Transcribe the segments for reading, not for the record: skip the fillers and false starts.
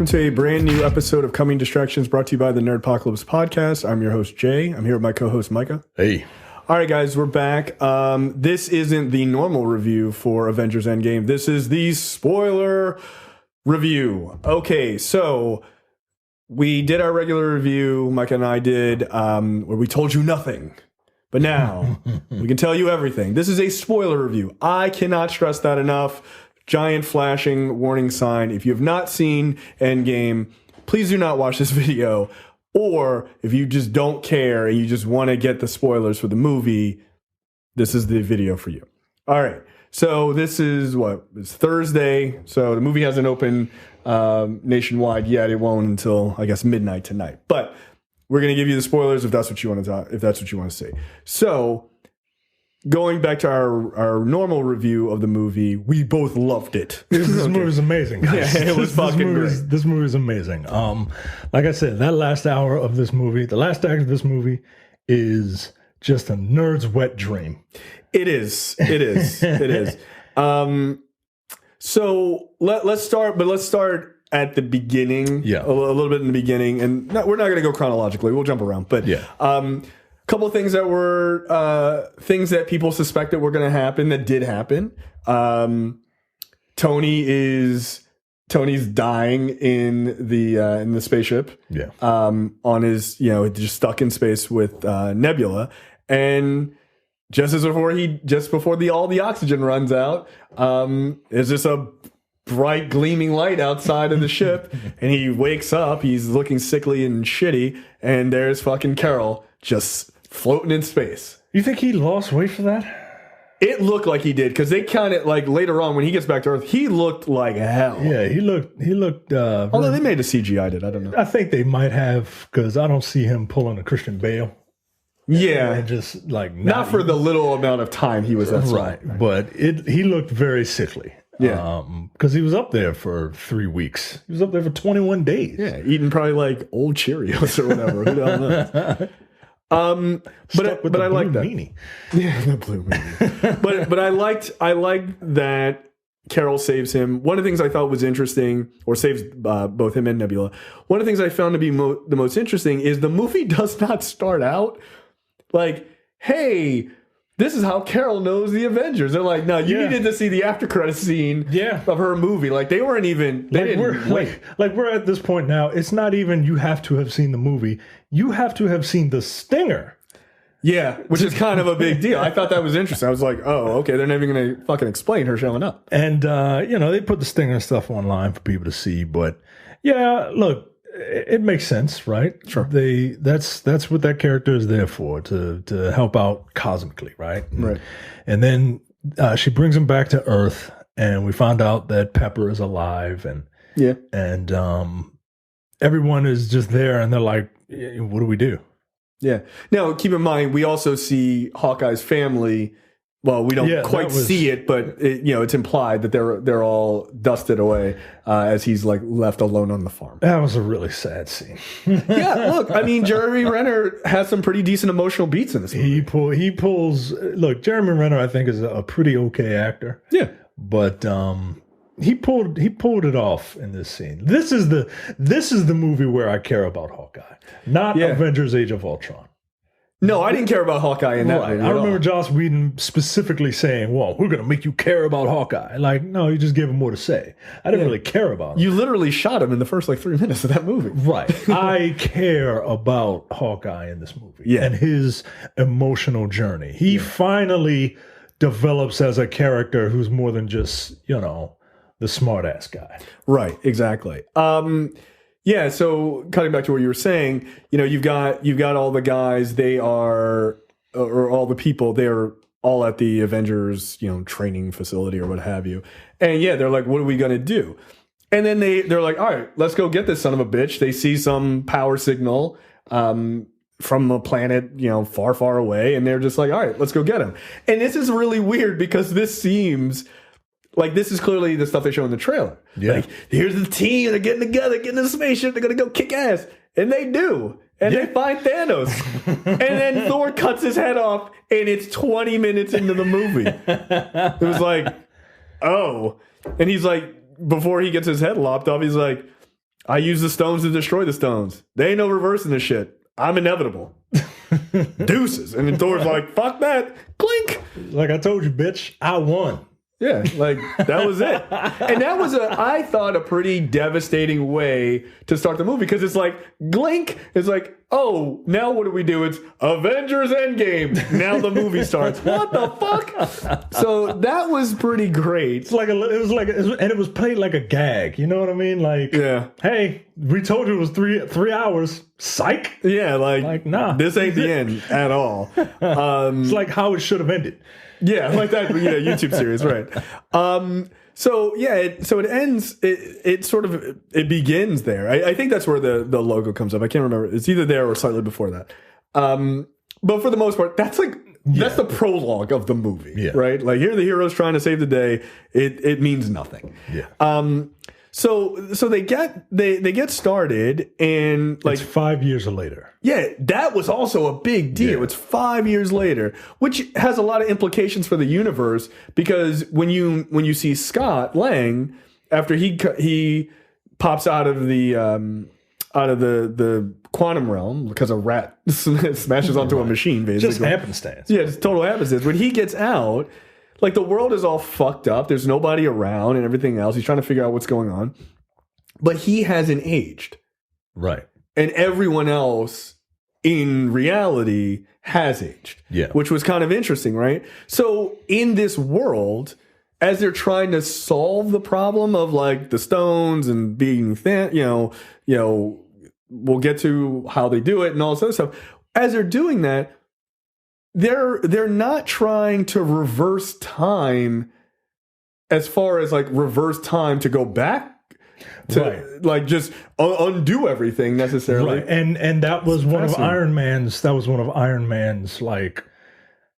welcome to a brand new episode of Coming Distractions brought to you by the Nerdpocalypse podcast. I'm your host, Jay. I'm here with my co-host, Micah. Hey. All right, guys, we're back. This isn't the normal review for Avengers Endgame. This is the spoiler review. Okay, so we did our regular review, Micah and I did, where we told you nothing. But now we can tell you everything. This is a spoiler review. I cannot stress that enough. Giant flashing warning sign. If you have not seen Endgame, please do not watch this video. Or if you just don't care and you just want to get the spoilers for the movie, this is the video for you. All right. So this is it's Thursday. So the movie hasn't opened nationwide yet. It won't until, I guess, midnight tonight. But we're going to give you the spoilers if that's what you want to see. So going back to our normal review of the movie, we both loved it. This movie is amazing, guys. Yeah, it was fucking great. This movie is amazing. Like I said, that last hour of this movie, the last act of this movie is just a nerd's wet dream. It is. It is. So let's start at the beginning. Yeah. A little bit in the beginning. And we're not going to go chronologically. We'll jump around. But yeah. Couple of things that were things that people suspected were going to happen that did happen. Tony's dying in the spaceship. Yeah. On his, just stuck in space with Nebula, and just before all the oxygen runs out, there's just a bright gleaming light outside of the ship, and he wakes up. He's looking sickly and shitty, and there's fucking Carol just floating in space. You think he lost weight for that? It looked like he did, because they kind of, like, later on when he gets back to Earth, he looked like hell. Yeah, he looked. Although they may have CGI'd it, I don't know. I think they might have, because I don't see him pulling a Christian Bale. Yeah, and just like not for the little amount of time he was at right, but he looked very sickly. Yeah, because he was up there for 3 weeks. He was up there for 21 days. Yeah, eating probably like old Cheerios or whatever. Who the hell knows? But I like that. Meanie. Yeah, the blue meanie. but I liked that Carol saves him. One of the things I thought was interesting, or saves both him and Nebula. One of the things I found to be the most interesting is the movie does not start out like, hey, this is how Carol knows the Avengers. They're like, no, you needed to see the after credits scene of her movie. Like, they weren't even, we're at this point now. It's not even you have to have seen the movie. You have to have seen the stinger. Yeah, which is kind of a big deal. I thought that was interesting. I was like, oh, okay, they're never going to fucking explain her showing up. And, they put the stinger stuff online for people to see. But, yeah, look, it makes sense, right? Sure. That's what that character is there for, to help out cosmically, right? Right. And then she brings him back to Earth, and we found out that Pepper is alive, and everyone is just there, and they're like, what do we do? Yeah. Now, keep in mind, we also see Hawkeye's family. Well, we don't quite see it, but it's implied that they're all dusted away as he's like left alone on the farm. That was a really sad scene. Yeah, look, I mean, Jeremy Renner has some pretty decent emotional beats in this movie. He pulls. Look, Jeremy Renner, I think, is a pretty okay actor. Yeah, but he pulled it off in this scene. This is the movie where I care about Hawkeye, not Avengers: Age of Ultron. No, I didn't care about Hawkeye in that movie. I remember Joss Whedon specifically saying, well, we're going to make you care about Hawkeye. Like, no, you just gave him more to say. I didn't really care about him. You literally shot him in the first 3 minutes of that movie. Right. I care about Hawkeye in this movie and his emotional journey. He finally develops as a character who's more than just, the smart-ass guy. Right, exactly. Yeah, so cutting back to what you were saying, you've got all the guys, they are, or all the people, they're all at the Avengers, training facility or what have you. And they're like, what are we going to do? And then they're like, all right, let's go get this son of a bitch. They see some power signal from a planet, far, far away. And they're just like, all right, let's go get him. And this is really weird because this seems like this is clearly the stuff they show in the trailer. Yeah. Like, here's the team. They're getting together, getting in the spaceship. They're going to go kick ass. And they do. And they find Thanos. And then Thor cuts his head off, and it's 20 minutes into the movie. It was like, oh. And he's like, before he gets his head lopped off, he's like, I use the stones to destroy the stones. They ain't no reversing this shit. I'm inevitable. Deuces. And then Thor's like, fuck that. Clink. Like I told you, bitch, I won. Yeah, like that was it. And that was I thought, a pretty devastating way to start the movie, because it's like, Glink is like, oh, now what do we do? It's Avengers Endgame. Now the movie starts. What the fuck? So that was pretty great. And it was played like a gag. You know what I mean? Like, yeah. Hey, we told you it was three hours. Psych. Yeah, like nah, this ain't the end at all. It's like how it should have ended. Yeah, like that. Yeah, YouTube series, right? So yeah, so it ends. It begins there. I think that's where the logo comes up. I can't remember. It's either there or slightly before that. But for the most part, that's the prologue of the movie, right? Like, here are the heroes trying to save the day. It means nothing. Yeah. So they get started, and like, it's 5 years later. Yeah, that was also a big deal. Yeah. It's 5 years later, which has a lot of implications for the universe, because when you see Scott Lang after he pops out of the quantum realm because a rat smashes onto a machine, basically. Just happenstance. Yeah, it's total happenstance. When he gets out, like, the world is all fucked up. There's nobody around and everything else. He's trying to figure out what's going on. But he hasn't aged. Right. And everyone else in reality has aged. Yeah. Which was kind of interesting, right? So in this world, as they're trying to solve the problem of, like, the stones and being thin, you know, we'll get to how they do it and all this other stuff. As they're doing that, they're not trying to reverse time, as far as like reverse time to go back to like just undo everything necessarily. Right. And that was one of Iron Man's like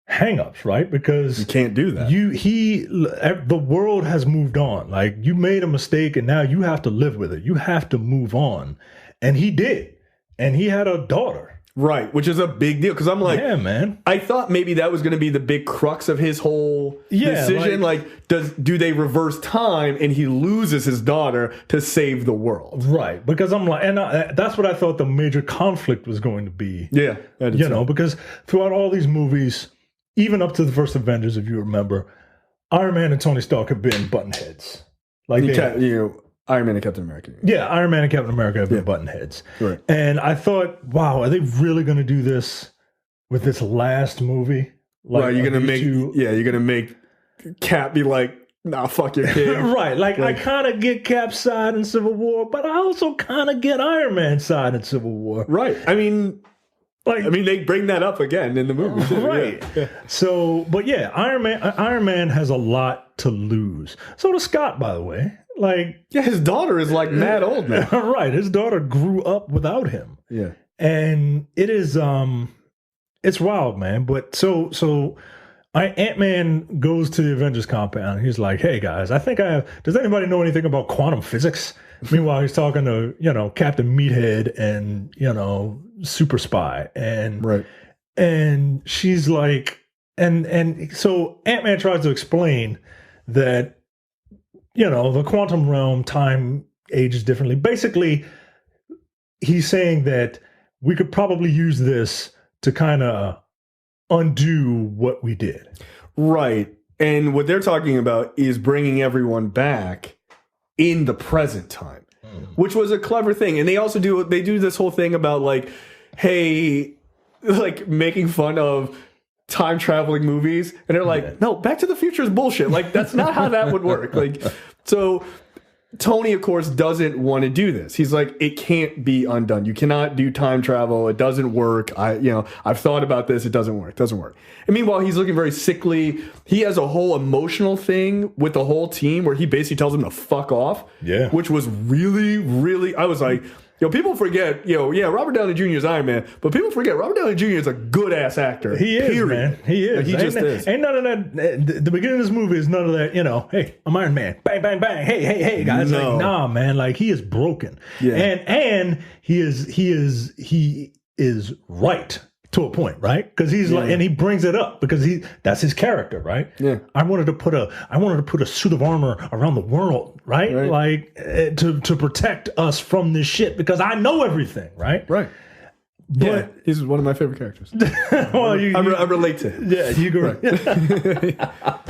hang-ups, right? Because you can't do that. The world has moved on. Like, you made a mistake and now you have to live with it. You have to move on. And he did. And he had a daughter. Right, which is a big deal, because I'm like, yeah, man. I thought maybe that was going to be the big crux of his whole decision. Like, do they reverse time and he loses his daughter to save the world? Right, because I'm like, and that's what I thought the major conflict was going to be. Yeah, because throughout all these movies, even up to the first Avengers, if you remember, Iron Man and Tony Stark have been button heads. Like, Iron Man and Captain America. Yeah, Iron Man and Captain America have been button heads. Right. And I thought, wow, are they really going to do this with this last movie? Like, right, you're going to make Cap be like, nah, fuck your kid. Right, like I kind of get Cap's side in Civil War, but I also kind of get Iron Man's side in Civil War. Right. I mean, they bring that up again in the movie too. Right. Yeah. So, but yeah, Iron Man has a lot to lose. So does Scott, by the way. Like, yeah, his daughter is like mad old now. Right, his daughter grew up without him. Yeah, and it is it's wild, man. But so Ant-Man goes to the Avengers compound. He's like, "Hey guys, I think I have. Does anybody know anything about quantum physics?" Meanwhile, he's talking to Captain Meathead and Super Spy and she's like, and so Ant-Man tries to explain that. The quantum realm, time ages differently. Basically, he's saying that we could probably use this to kind of undo what we did. Right. And what they're talking about is bringing everyone back in the present time, which was a clever thing. And they also do this whole thing about like, hey, like making fun of time traveling movies, and they're like, no, Back to the Future is bullshit. Like, that's not how that would work. Like, so Tony, of course, doesn't want to do this. He's like, it can't be undone. You cannot do time travel. It doesn't work. I've thought about this. It doesn't work. It doesn't work. And meanwhile, he's looking very sickly. He has a whole emotional thing with the whole team where he basically tells them to fuck off. Yeah. Which was really, really, I was like, people forget, Robert Downey Jr. is Iron Man, but people forget Robert Downey Jr. is a good-ass actor. He is, period. Man. He is. He just is. Ain't none of that, the beginning of this movie is none of that, hey, I'm Iron Man. Bang, bang, bang. Hey, guys. No. Like, nah, man. Like, he is broken. Yeah. And he is right. to a point, right? Because he's like, and he brings it up because that's his character, right? Yeah. I wanted to put a suit of armor around the world, right? Like to protect us from this shit because I know everything, right? Right. But he's one of my favorite characters. Well, I relate to him. Yeah, you go.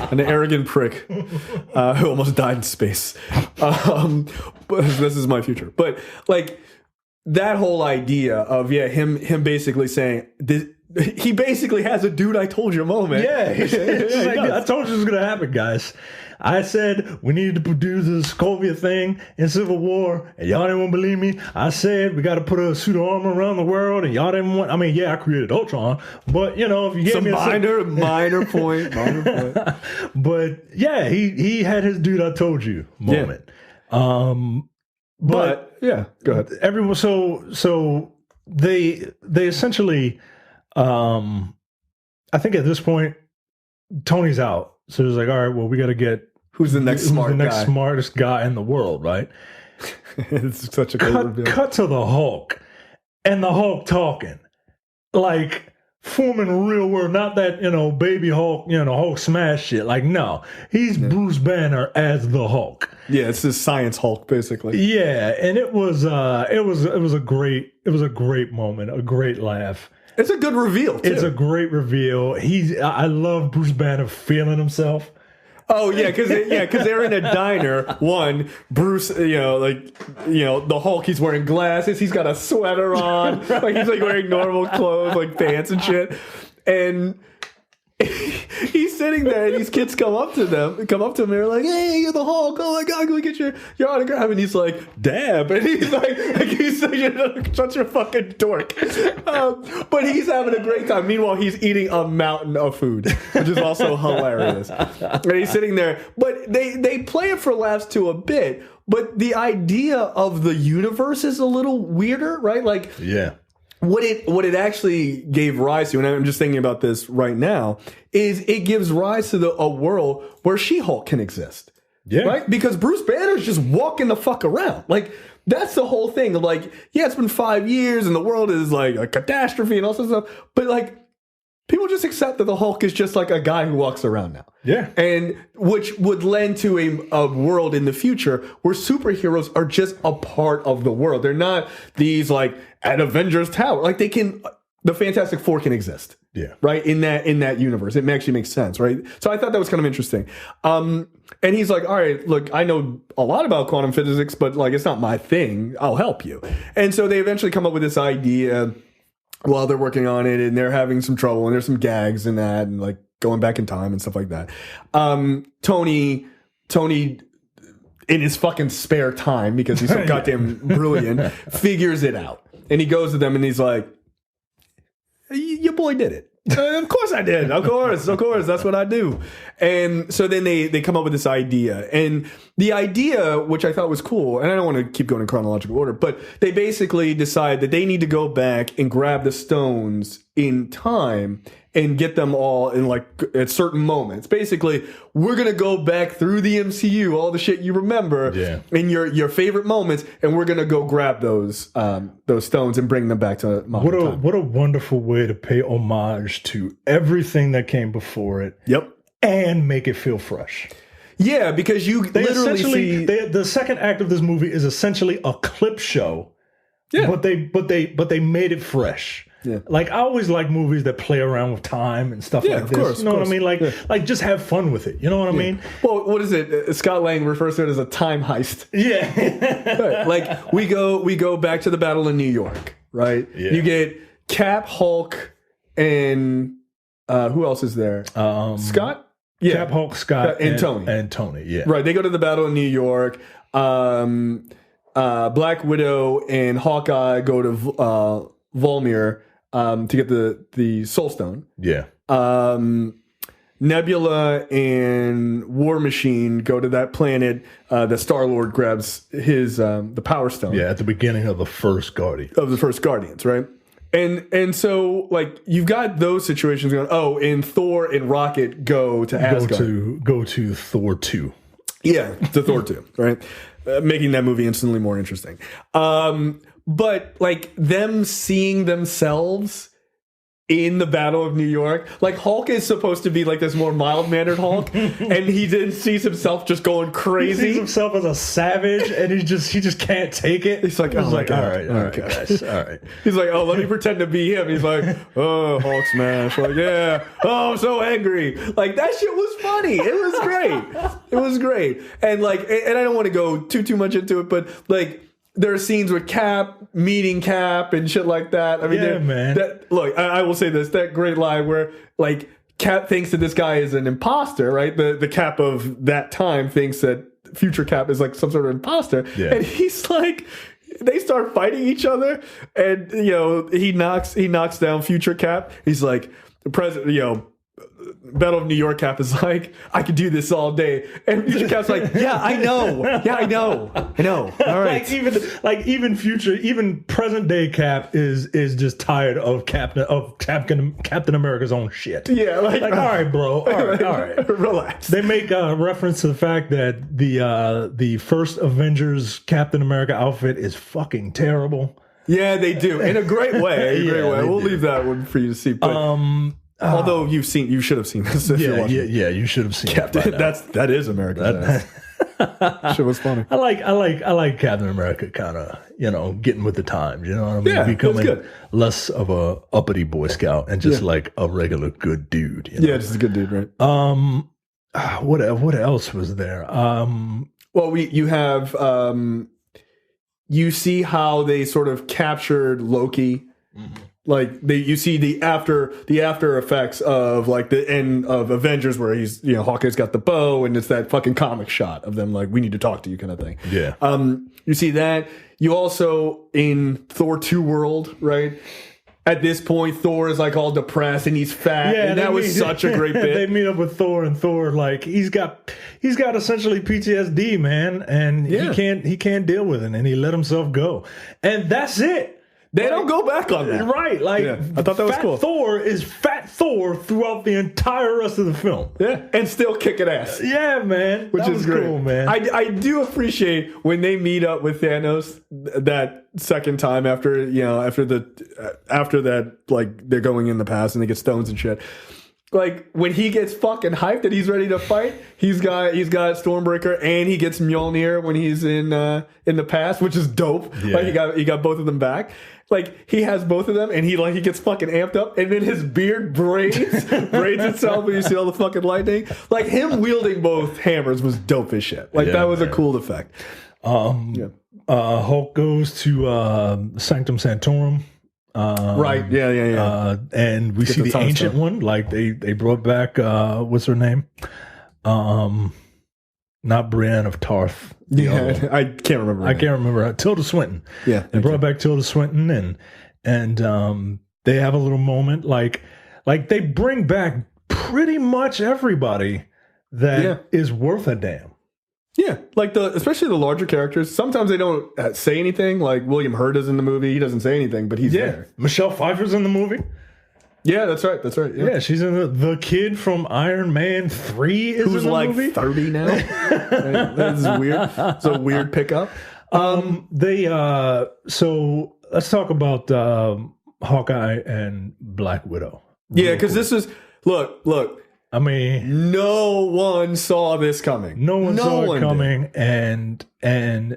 An arrogant prick who almost died in space. But this is my future. But like that whole idea of him basically saying this, he basically has a dude I told you moment. Yeah, I told you this was gonna happen, guys. I said we needed to produce the Sokovia thing in Civil War, and y'all didn't want to believe me. I said we got to put a suit of armor around the world, and y'all didn't want. I mean, I created Ultron, but if you gave me minor point. But yeah, he had his dude I told you moment. But yeah, go ahead. Everyone, so they essentially, I think at this point, Tony's out. So it's like, all right, well, we got to get who's the next smartest guy in the world, right? It's such a great reveal. Cut to the Hulk, and the Hulk talking like forming real word, not that baby Hulk, Hulk smash shit. Like, no, he's Bruce Banner as the Hulk. Yeah, it's this science Hulk, basically. Yeah, and it was a great moment, a great laugh. It's a good reveal, too. It's a great reveal. I love Bruce Banner feeling himself. Oh yeah, because they're in a diner. One, Bruce, the Hulk. He's wearing glasses. He's got a sweater on. Like he's like wearing normal clothes, like pants and shit. And he's sitting there, and these kids come up to him, and they're like, "Hey, you're the Hulk! Oh my god, can we get your autograph?" And he's like, "Dab!" And he's like you're such a fucking dork. But he's having a great time. Meanwhile, he's eating a mountain of food, which is also hilarious. And he's sitting there, but they play it for laughs to a bit. But the idea of the universe is a little weirder, right? Like, yeah. What it actually gave rise to, and I'm just thinking about this right now, is it gives rise to a world where She-Hulk can exist. Yeah. Right? Because Bruce Banner's just walking the fuck around. Like, that's the whole thing. Like, yeah, it's been 5 years and the world is like a catastrophe and all sorts of stuff. But like, people just accept that the Hulk is just like a guy who walks around now. Yeah. And which would lend to a world in the future where superheroes are just a part of the world. They're not these like at Avengers Tower. Like the Fantastic Four can exist. Yeah. Right? In that universe. It actually makes sense, right? So I thought that was kind of interesting. And he's like, all right, look, I know a lot about quantum physics, but like it's not my thing. I'll help you. And so they eventually come up with this idea while they're working on it, and they're having some trouble, and there's some gags in that, and like going back in time and stuff like that. Tony, in his fucking spare time, because he's so goddamn brilliant, figures it out, and he goes to them, and he's like, "Your boy did it." Of course I did. Of course. That's what I do. And so then they come up with this idea. And the idea, which I thought was cool, and I don't want to keep going in chronological order, but they basically decide that they need to go back and grab the stones in time and get them all in like at certain moments. Basically, we're going to go back through the MCU, all the shit you remember in your favorite moments, and we're going to go grab those stones and bring them back to modern time. What a wonderful way to pay homage to everything that came before it. Yep. And make it feel fresh. Yeah, because you literally see the second act of this movie is essentially a clip show. Yeah. But they made it fresh. Yeah. Like I always like movies that play around with time and stuff like this. Course, you know what I mean? Like just have fun with it. You know what I mean? Well, what is it? Scott Lang refers to it as a time heist. Yeah. Right. Like we go back to the battle in New York, right? Yeah. You get Cap, Hulk, and who else is there? Scott? Yeah. Cap, Hulk, Scott, and Tony. And Tony, yeah. Right. They go to the battle in New York. Black Widow and Hawkeye go to Volmir to get the Soul Stone. Yeah. Nebula and War Machine go to that planet. The Star-Lord grabs his the Power Stone. Yeah, at the beginning of the first Guardian. Of the first Guardians, right? And so like you've got those situations going. Oh, and Thor and Rocket go to Asgard. Go to Thor 2. Yeah, to Thor 2, right? Making that movie instantly more interesting. But like them seeing themselves in the Battle of New York. Like, Hulk is supposed to be like this more mild-mannered Hulk, and he then sees himself just going crazy. He sees himself as a savage, and he just can't take it. He's like, oh my God. All right, guys, all right. He's like, oh, let me pretend to be him. He's like, oh, Hulk smash. Like, yeah. Oh, I'm so angry. Like, that shit was funny. It was great. It was great. And like, and I don't want to go too much into it, but like, there are scenes with Cap meeting Cap and shit like that. I mean, yeah, man. Look, I will say this: that great line where like Cap thinks that this guy is an imposter, right? The Cap of that time thinks that future Cap is like some sort of imposter, and he's like, they start fighting each other, and you know he knocks down future Cap. He's like, the president, you know. Battle of New York Cap is like, I could do this all day, and Future Cap's like, yeah, I know, all right. even present day Cap is just tired of Captain America's own shit. Yeah, like all right, bro, all right, relax. They make a reference to the fact that the first Avengers Captain America outfit is fucking terrible. Yeah, they do in a great way. We'll leave that one for you to see. But, although you should have seen this. You should have seen Captain. That is American. Shit was funny. I like Captain America kind of getting with the times. You know what I mean? Yeah, becoming less of a uppity Boy Scout and just like a regular good dude. You know? Yeah, just a good dude, right? What else was there? Well, you have you see how they sort of captured Loki. Mm-hmm. Like you see the after effects of like the end of Avengers where he's Hawkeye's got the bow and it's that fucking comic shot of them like, we need to talk to you kind of thing. Yeah. You see that. You also in Thor 2 World, right? At this point, Thor is like all depressed and he's fat, and that was such a great bit. They meet up with Thor, and Thor like he's got essentially PTSD, man, and he can't deal with it, and he let himself go, and that's it. They don't go back on that. Right. Like, I thought that was cool. Thor is Fat Thor throughout the entire rest of the film. Yeah. And still kicking ass. Yeah, that was great. Cool, man. I do appreciate when they meet up with Thanos that second time after that, like, they're going in the past and they get stones and shit. Like, when he gets fucking hyped that he's ready to fight, he's got Stormbreaker and he gets Mjolnir when he's in the past, which is dope. Yeah. Like, he got both of them back. Like, he has both of them, and he gets fucking amped up, and then his beard braids itself when you see all the fucking lightning. Like, him wielding both hammers was dope as shit. Like, that was a cool effect. Hulk goes to Sanctum Sanctorum. Right, yeah. And we see the ancient one. Like, they brought back, what's her name? Not Brienne of Tarth. Yeah, I can't remember. I can't remember. Tilda Swinton. Yeah, they brought back Tilda Swinton, and they have a little moment. Like they bring back pretty much everybody that is worth a damn. Yeah, like especially the larger characters. Sometimes they don't say anything. Like William Hurt is in the movie. He doesn't say anything, but he's there. Michelle Pfeiffer's in the movie. Yeah, that's right. Yeah, she's in the kid from Iron Man 3 is who's in the like movie. 30 now. That's weird. It's a weird pickup. So let's talk about Hawkeye and Black Widow. Yeah, because this is look. I mean, no one saw this coming. No one saw it coming, and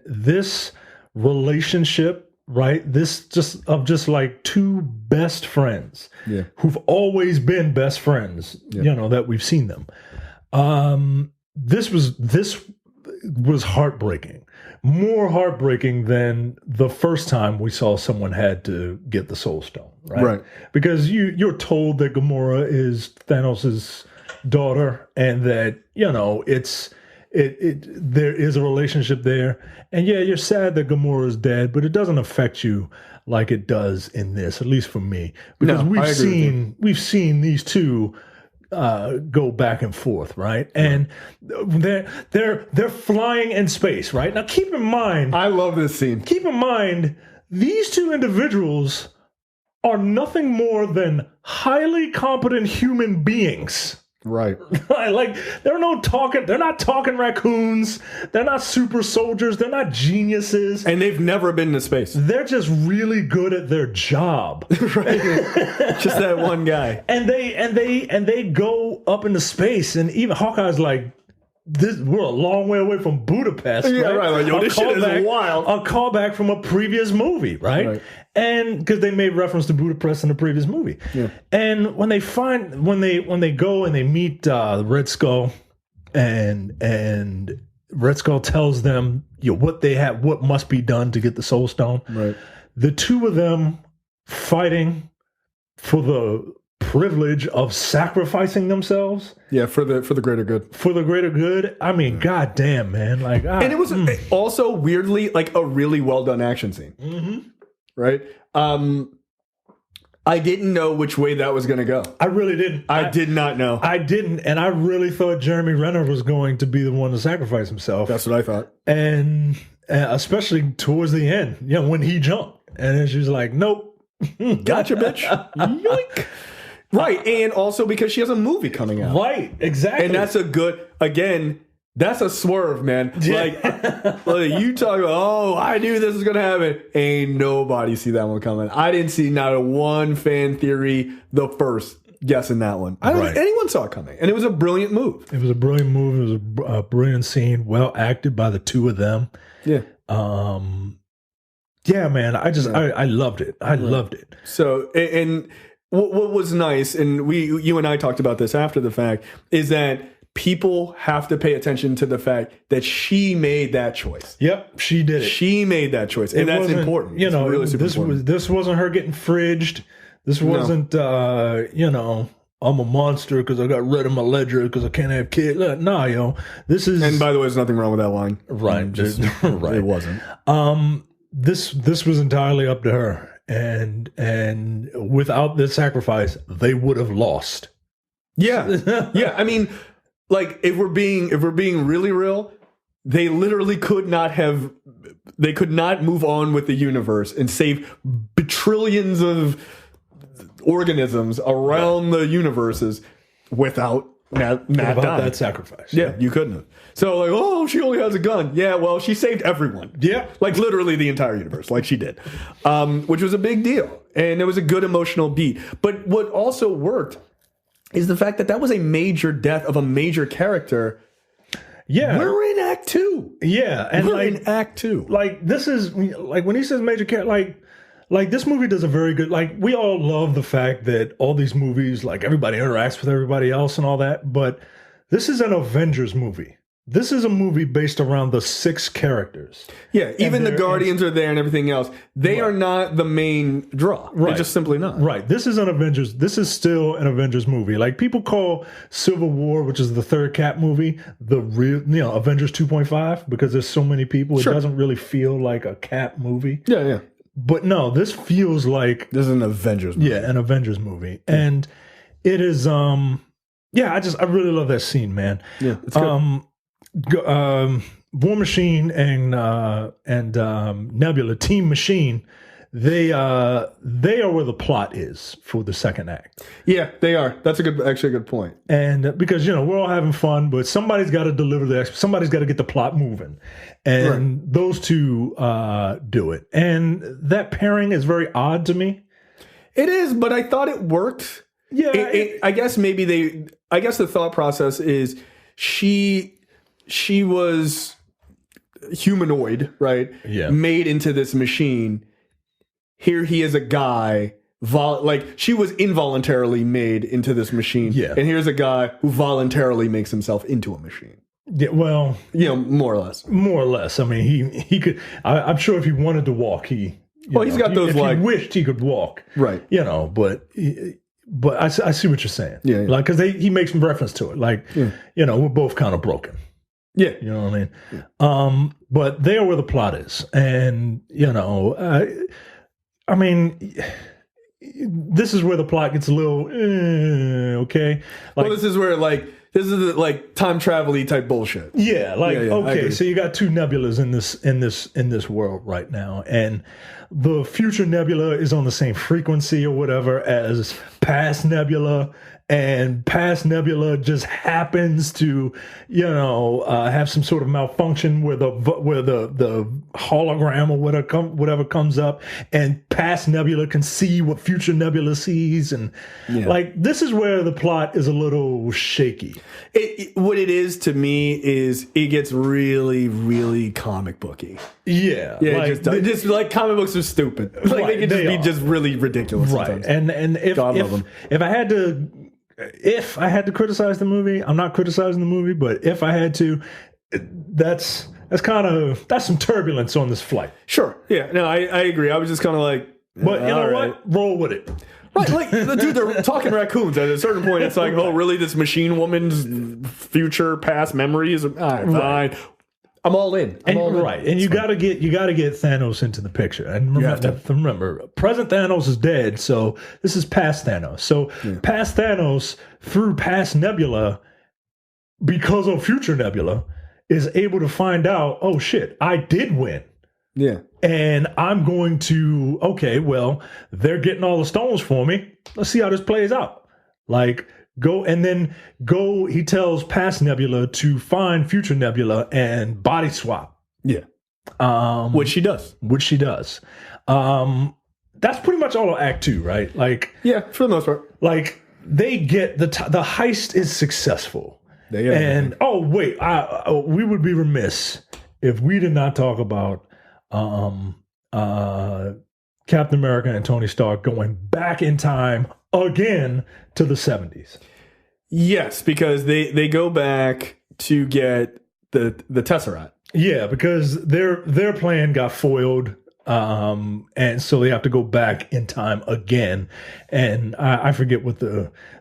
this relationship. Right, this just like two best friends who've always been best friends. That we've seen them. This was heartbreaking, more heartbreaking than the first time we saw someone had to get the Soul Stone. Right, because you're told that Gamora is Thanos' daughter, and that there is a relationship there. And you're sad that Gamora is dead, but it doesn't affect you like it does in this, at least for me. Because we've seen these two go back and forth, right? And they're flying in space, right? Now keep in mind, I love this scene. Keep in mind, these two individuals are nothing more than highly competent human beings. Right. Like they're not talking raccoons. They're not super soldiers. They're not geniuses. And they've never been to space. They're just really good at their job. Right. Just that one guy. And they go up into space, and even Hawkeye's like, we're a long way away from Budapest. Yeah, right. Like, yo, this shit is wild. A callback from a previous movie, right? And because they made reference to Budapest in the previous movie. Yeah. And when they go and they meet Red Skull, and Red Skull tells them what must be done to get the Soul Stone. Right. The two of them fighting for the privilege of sacrificing themselves. Yeah, for the greater good. For the greater good. I mean, goddamn, man. Like, and it was also weirdly like a really well done action scene. Mm-hmm. Right. I didn't know which way that was going to go. I really didn't. I did not know. I didn't, and I really thought Jeremy Renner was going to be the one to sacrifice himself. That's what I thought. And especially towards the end, when he jumped, and then she was like, "Nope, gotcha, bitch." Yoink. Right, and also because she has a movie coming out. Right, exactly. And that's that's a swerve, man. Yeah. Like you talk about, I knew this was going to happen. Ain't nobody see that one coming. I didn't see not a one fan theory, the first guessing that one. I don't think anyone saw it coming. And it was a brilliant move. It was a brilliant move. It was a brilliant scene, well acted by the two of them. Yeah. Yeah, man, I loved it. I loved it. So, and what was nice, and you and I talked about this after the fact, is that people have to pay attention to the fact that she made that choice. Yep, she did it. She made that choice, and that's important. You know, really this wasn't her getting fridged. This wasn't, I'm a monster because I got rid of my ledger because I can't have kids. Nah, this is. And by the way, there's nothing wrong with that line. Right, right. It wasn't. This was entirely up to her. And without this sacrifice, they would have lost. Yeah. Yeah. I mean, like if we're being really real, they literally could not move on with the universe and save trillions of organisms around the universes without that sacrifice. Yeah, you couldn't have. So she only has a gun. Yeah, well, she saved everyone. Yeah. Like literally the entire universe, like she did. Which was a big deal. And it was a good emotional beat. But what also worked is the fact that was a major death of a major character. Yeah. We're in Act 2. Yeah. And we're in Act 2. Like this is like when he says major character, like this movie does a very good, like we all love the fact that all these movies, like everybody interacts with everybody else and all that, but this is an Avengers movie. This is a movie based around the 6 characters. Yeah, even the Guardians are there and everything else. They are not the main draw. Right. They're just simply not. Right. This is still an Avengers movie. Like people call Civil War, which is the third Cap movie, the real, Avengers 2.5 because there's so many people. It doesn't really feel like a Cap movie. Yeah, yeah. But no, this feels like this is an Avengers movie. Yeah, an Avengers movie. And it is I really love that scene, man. Yeah, it's good. War Machine and Nebula, Team Machine, they are where the plot is for the second act. Yeah, they are. That's actually a good point. And because we're all having fun, but somebody's got to deliver somebody's got to get the plot moving, and those two do it. And that pairing is very odd to me. It is, but I thought it worked. Yeah, I guess the thought process is she was humanoid, right? Yeah. Made into this machine. Here he is a guy, she was involuntarily made into this machine. Yeah. And here's a guy who voluntarily makes himself into a machine. Yeah, well, more or less. More or less. I mean, he could. I'm sure if he wanted to walk, he's got those he wished he could walk, right? But I see what you're saying. Yeah. Like because he makes some reference to it. Like we're both kind of broken. Yeah. You know what I mean? Yeah. But they're where the plot is. And, I mean, this is where the plot gets a little, okay. This is where, This is the, like time travel-y type bullshit. Yeah, like okay, so you got two nebulas in this world right now, and the future nebula is on the same frequency or whatever as past nebula, and past nebula just happens to have some sort of malfunction where the hologram or whatever comes up, and past nebula can see what future nebula sees, and like this is where the plot is a little shaky. What it is to me is it gets really, really comic booky. Yeah, like, just like comic books are stupid. Like they can just be just really ridiculous. Right, sometimes. and if I had to criticize the movie, I'm not criticizing the movie, but if I had to, that's some turbulence on this flight. Sure, yeah, no, I agree. I was just kind of like, but you know what? Roll with it. Right, like dude, they're talking raccoons. At a certain point, it's like, oh, really? This machine woman's future, past memories? All right, fine. Right. I'm all in. Right, and you gotta get Thanos into the picture. And remember, present Thanos is dead, so this is past Thanos. So past Thanos through past Nebula, because of future Nebula, is able to find out, oh shit, I did win. Yeah. And I'm going to, okay, well, they're getting all the stones for me. Let's see how this plays out. Like, he tells past Nebula to find future Nebula and body swap. Yeah. Which she does. That's pretty much all of Act 2, right? Like, yeah, for the most part. Like, they get the heist is successful. And, oh, wait, we would be remiss if we did not talk about Captain America and Tony Stark going back in time again to the 70s. Yes, because they go back to get the Tesseract. Yeah, because their plan got foiled, and so they have to go back in time again. And I forget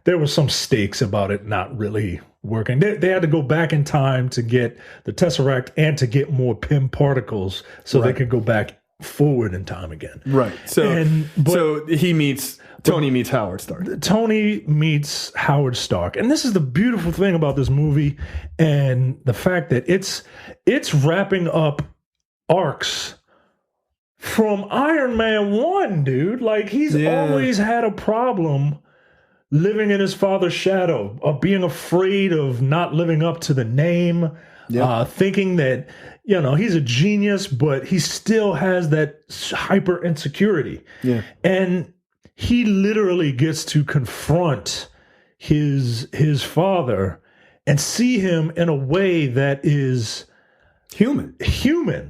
there was some stakes about it not really working. They had to go back in time to get the Tesseract and to get more Pym particles so they could go back forward in time again. Right. So Tony meets Howard Stark. Tony meets Howard Stark. And this is the beautiful thing about this movie, and the fact that it's wrapping up arcs from Iron Man 1, dude. Like, he's always had a problem living in his father's shadow, of being afraid of not living up to the name, thinking that, he's a genius, but he still has that hyper insecurity. Yeah. And he literally gets to confront his father and see him in a way that is human.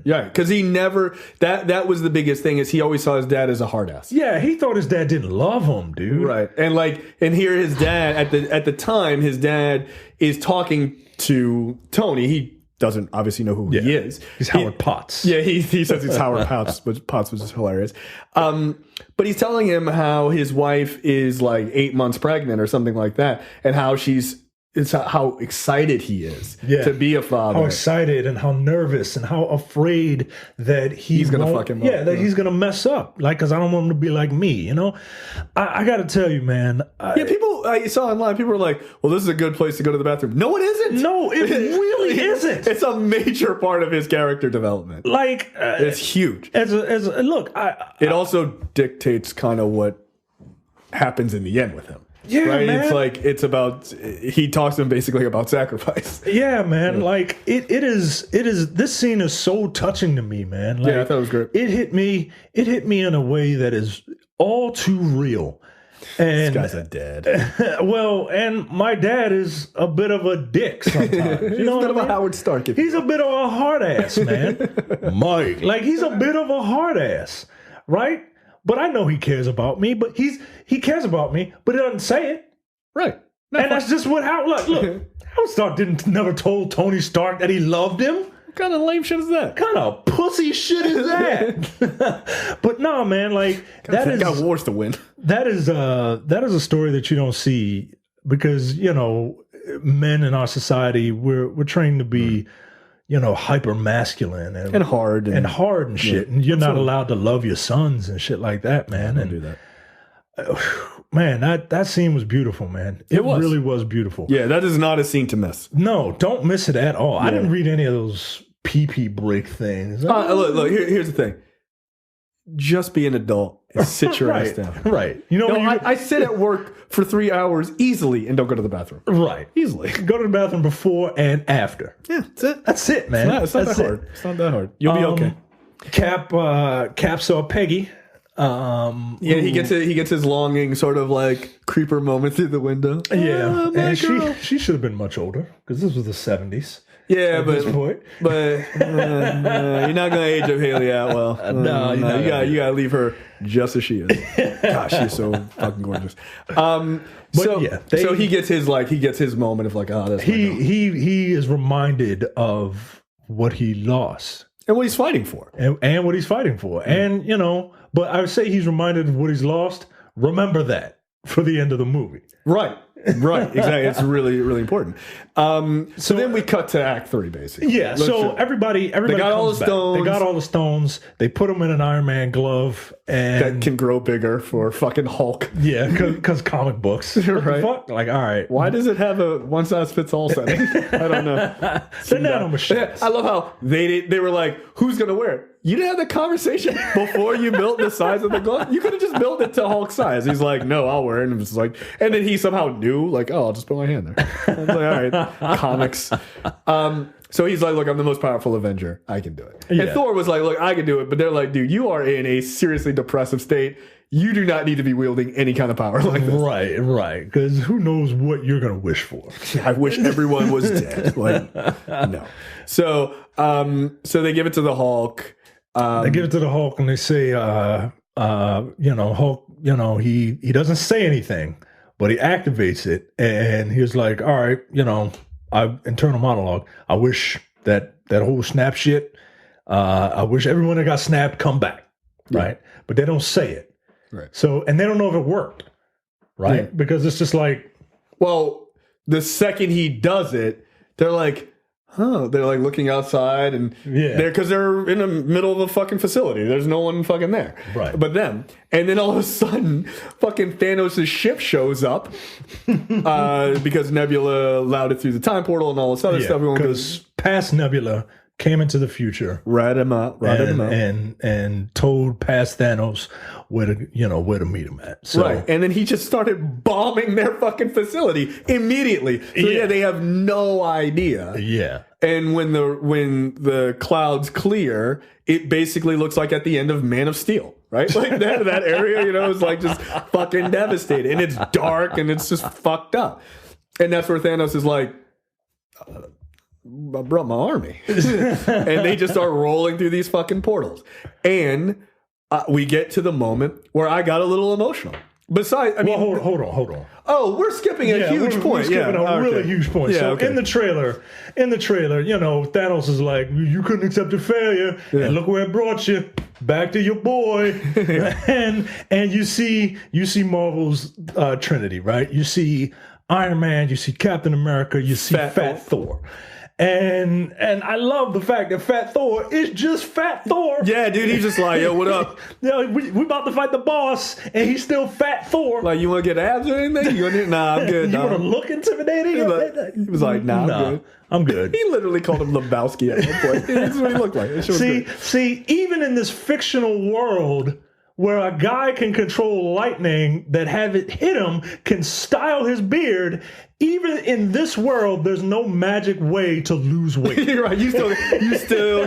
Yeah, because he never, that was the biggest thing, is he always saw his dad as a hard ass. Yeah, he thought his dad didn't love him, dude. Right. And here his dad, at the time, his dad is talking to Tony. He doesn't obviously know who he is. He's Howard Potts. Yeah, he says he's Howard Potts, but Potts was just hilarious. But he's telling him how his wife is like 8 months pregnant or something like that, and how how excited he is to be a father. How excited and how nervous and how afraid that he's going to fuck him up. Yeah, that he's going to mess up. Like, because I don't want him to be like me, I got to tell you, man. People, I saw online, people were like, well, this is a good place to go to the bathroom. No, it isn't. No, it really isn't. It's a major part of his character development. Like, it's huge. It also dictates kind of what happens in the end with him. Yeah, right? man. He talks to him basically about sacrifice. Yeah, man. Yeah. Like it is this scene is so touching to me, man. Like, I thought it was great. It hit me in a way that is all too real. And this guy's a dad. Well, and my dad is a bit of a dick sometimes. He's a bit of a Howard Stark. He's a bit of a hard ass, man. Mike. Like, he's a bit of a hard ass, right? But I know he cares about me, but he cares about me, but he doesn't say it. Right. That's just what look, Howard Stark never told Tony Stark that he loved him. What kind of lame shit is that? What kind of pussy shit is that? But no, man, like, that got wars to win. That is a story that you don't see, because, men in our society, we're trained to be hyper masculine and hard and shit. And you're not allowed to love your sons and shit like that, man. Don't do that. Man, that scene was beautiful, man. It really was beautiful. Yeah, that is not a scene to miss. No, don't miss it at all. Yeah. I didn't read any of those pee break things. Look, here's the thing. Just be an adult and sit your ass down. Right. I sit at work for 3 hours easily and don't go to the bathroom. Right. Easily. Go to the bathroom before and after. Yeah, that's it. That's it, man. It's not that hard. It's not that hard. You'll be okay. Cap saw Peggy. He gets his longing sort of like creeper moment through the window. Yeah, and she should have been much older because this was the 70s. Yeah, but you're not gonna age up Haley Atwell. No, you gotta leave her just as she is. Gosh, she's so fucking gorgeous. So he gets his moment of like, oh, that's he is reminded of what he lost and what he's fighting for, and what he's fighting for, and but I would say he's reminded of what he's lost. Remember that for the end of the movie, right? Right, exactly. It's really, really important. So then we cut to Act 3, basically. Yeah. So everybody they got all the stones. They got all the stones. They put them in an Iron Man glove, and that can grow bigger for fucking Hulk. Yeah, because comic books. Right. Fuck? Like, all right. Why does it have a one size fits all setting? I don't know. They're nano machines. I love how they were like, who's gonna wear it? You didn't have the conversation before you built the size of the glove. You could have just built it to Hulk size. He's like, no, I'll wear it. And it's like, and then he somehow knew, like, oh, I'll just put my hand there. I was like, all right, comics. So he's like, look, I'm the most powerful Avenger. I can do it. Yeah. And Thor was like, look, I can do it. But they're like, dude, you are in a seriously depressive state. You do not need to be wielding any kind of power like this. Right. Because who knows what you're going to wish for. I wish everyone was dead. Like, no. So they give it to the Hulk. They give it to the Hulk and they say, Hulk, he doesn't say anything, but he activates it. And he's like, all right, internal monologue. I wish that whole snap shit, I wish everyone that got snapped come back. Right. But they don't say it. Right. So, and they don't know if it worked. Right. Yeah. Because it's just like, well, the second he does it, they're like, they're like looking outside and because they're in the middle of a fucking facility. There's no one fucking there. Right. But them. And then all of a sudden, fucking Thanos' ship shows up because Nebula allowed it through the time portal and all this other stuff. Because past Nebula came into the future, ratted him out, and told past Thanos where to meet him at. So, right, and then he just started bombing their fucking facility immediately. So they have no idea. Yeah, and when the clouds clear, it basically looks like at the end of Man of Steel. Right, like that area, is like just fucking devastated, and it's dark and it's just fucked up, and that's where Thanos is like. I brought my army. And they just start rolling through these fucking portals. And we get to the moment where I got a little emotional. Besides, hold on. Oh, we're skipping a huge point. We're skipping a really huge point. Yeah, so in the trailer, Thanos is like, you couldn't accept your failure, and look where it brought you. Back to your boy. and you see Marvel's Trinity, right? You see Iron Man, you see Captain America, you see Fat Thor. And I love the fact that Fat Thor is just Fat Thor. Yeah, dude, he's just like, yo, what up? We about to fight the boss, and he's still Fat Thor. Like, you want to get abs or anything? Nah, I'm good. You want to look intimidating? He was like, nah, I'm good. I'm good. He literally called him Lebowski at one point. That's what he looked like. See, even in this fictional world where a guy can control lightning that have it hit him, can style his beard, even in this world, there's no magic way to lose weight. You're right. You still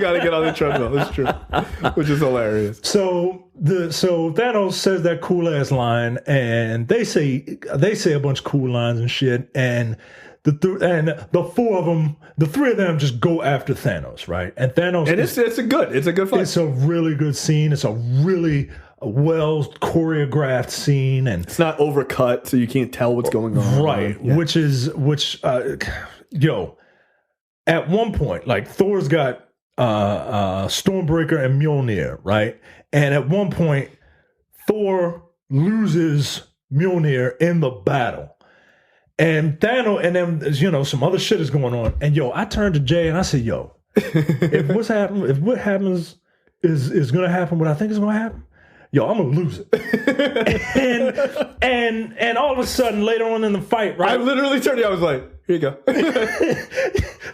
got to get on the treadmill. That's true. Which is hilarious. So Thanos says that cool ass line, and they say a bunch of cool lines and shit, and the three of them just go after Thanos, right? And Thanos, and it's a good fight. It's a really good scene. It's a really well choreographed scene, and it's not overcut, so you can't tell what's going on. Right, yeah. Which at one point, like Thor's got Stormbreaker and Mjolnir, right? And at one point, Thor loses Mjolnir in the battle. And Thanos, and then some other shit is going on. And I turned to Jay and I said, if what happens is going to happen, what I think is going to happen, yo, I'm gonna lose it. and all of a sudden, later on in the fight, right? I literally turned to you, I was like, here you go.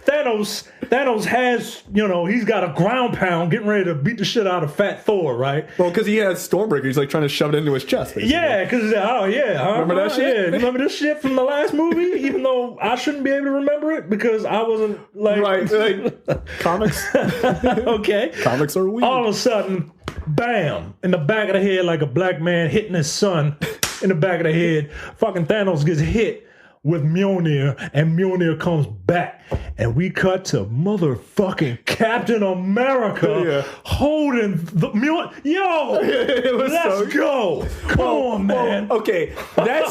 Thanos has, he's got a ground pound getting ready to beat the shit out of Fat Thor, right? Well, because he has Stormbreaker, he's like trying to shove it into his chest. Basically. Yeah, because, remember that shit? Yeah. Remember this shit from the last movie? Even though I shouldn't be able to remember it because I wasn't like... Right, like, comics. Okay. Comics are weird. All of a sudden, bam, in the back of the head like a black man hitting his son in the back of the head. Fucking Thanos gets hit with Mjolnir, and Mjolnir comes back, and we cut to motherfucking Captain America holding the Mjolnir. Yo, let's go. Come on, man. Okay, that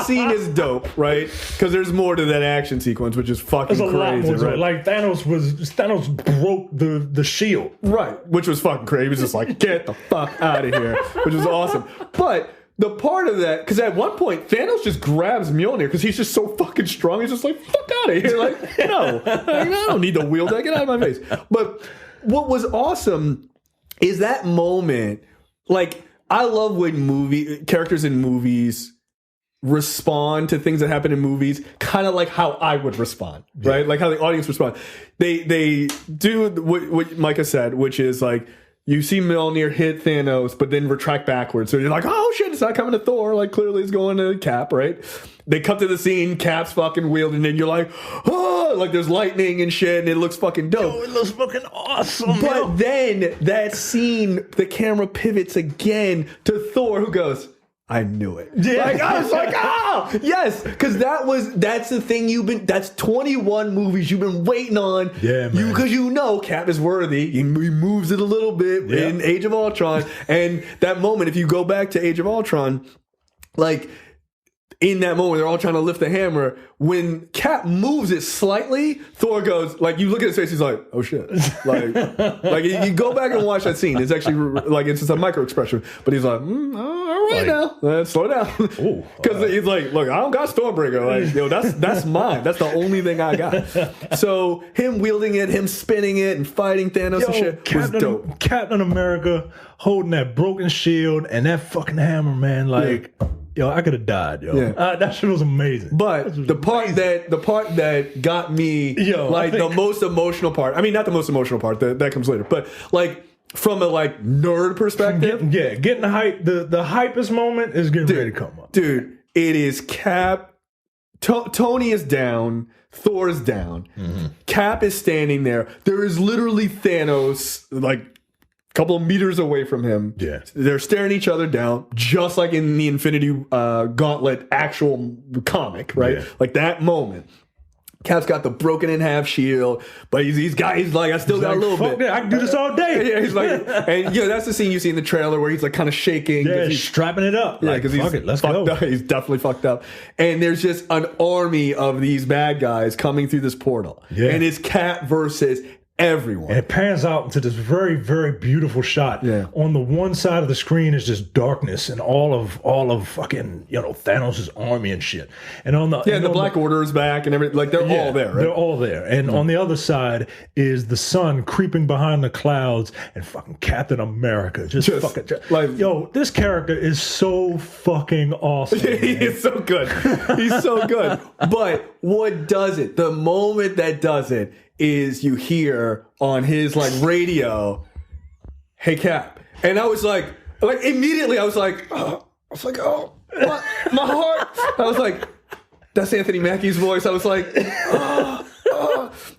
scene is dope, right? Because there's more to that action sequence, which is fucking There's a lot crazy, more to right? it. Like Thanos broke the shield, right? Which was fucking crazy. He was just like, get the fuck out of here, which was awesome. But the part of that, because at one point Thanos just grabs Mjolnir because he's just so fucking strong. He's just like, fuck out of here. Like, no, I don't need to wield that. Get out of my face. But what was awesome is that moment. Like, I love when characters in movies respond to things that happen in movies, kind of like how I would respond, right? Like how the audience respond. They do what Micah said, which is like, you see Mjolnir hit Thanos, but then retract backwards. So you're like, oh shit, it's not coming to Thor. Like, clearly it's going to Cap, right? They cut to the scene, Cap's fucking wielding, and you're like, oh, like there's lightning and shit, and it looks fucking dope. Yo, it looks fucking awesome. But then that scene, the camera pivots again to Thor, who goes, I knew it. Yeah. Like, I was like, yes, because that's the thing that's 21 movies you've been waiting on. Yeah, man. Because Cap is worthy. He moves it a little bit in Age of Ultron. And that moment, if you go back to Age of Ultron, like, in that moment, they're all trying to lift the hammer. When Cap moves it slightly, Thor goes, like, you look at his face, he's like, oh shit. Like you go back and watch that scene. It's actually, like, it's just a micro expression. But he's like, all right now, slow down. Because he's like, look, I don't got Stormbreaker. Like, that's mine. That's the only thing I got. So him wielding it, him spinning it, and fighting Thanos and shit was dope. Captain America holding that broken shield and that fucking hammer, man, like... Yeah. Yo, I could have died, yo. Yeah. That shit was amazing. But the part that got me, the most emotional part. I mean, not the most emotional part. That comes later. But like from a like nerd perspective, getting the hype. The hypest moment is getting ready to come up, dude. It is Cap. Tony is down. Thor is down. Mm-hmm. Cap is standing there. There is literally Thanos, like, couple of meters away from him. Yeah. They're staring each other down, just like in the Infinity Gauntlet actual comic, right? Yeah. Like that moment. Cap's got the broken in half shield, but he's like, I still got a little bit. I can do this all day. Yeah, he's like, and that's the scene you see in the trailer where he's like kind of shaking. Yeah, he's strapping it up. Yeah, because let's go. Up. He's definitely fucked up. And there's just an army of these bad guys coming through this portal. Yeah. And it's Cap versus everyone. And it pans out into this very, very beautiful shot. Yeah. On the one side of the screen is just darkness and all of fucking, Thanos' army and shit. And on the the Black Order is back and everything. Like they're all there, right? They're all there. And on the other side is the sun creeping behind the clouds and fucking Captain America. Just fucking like, this character is so fucking awesome. He's so good. He's so good. But what does it? The moment that does it is you hear on his like radio, "Hey Cap," and I was like immediately I was like, oh, what? My heart. I was like, that's Anthony Mackie's voice. I was like,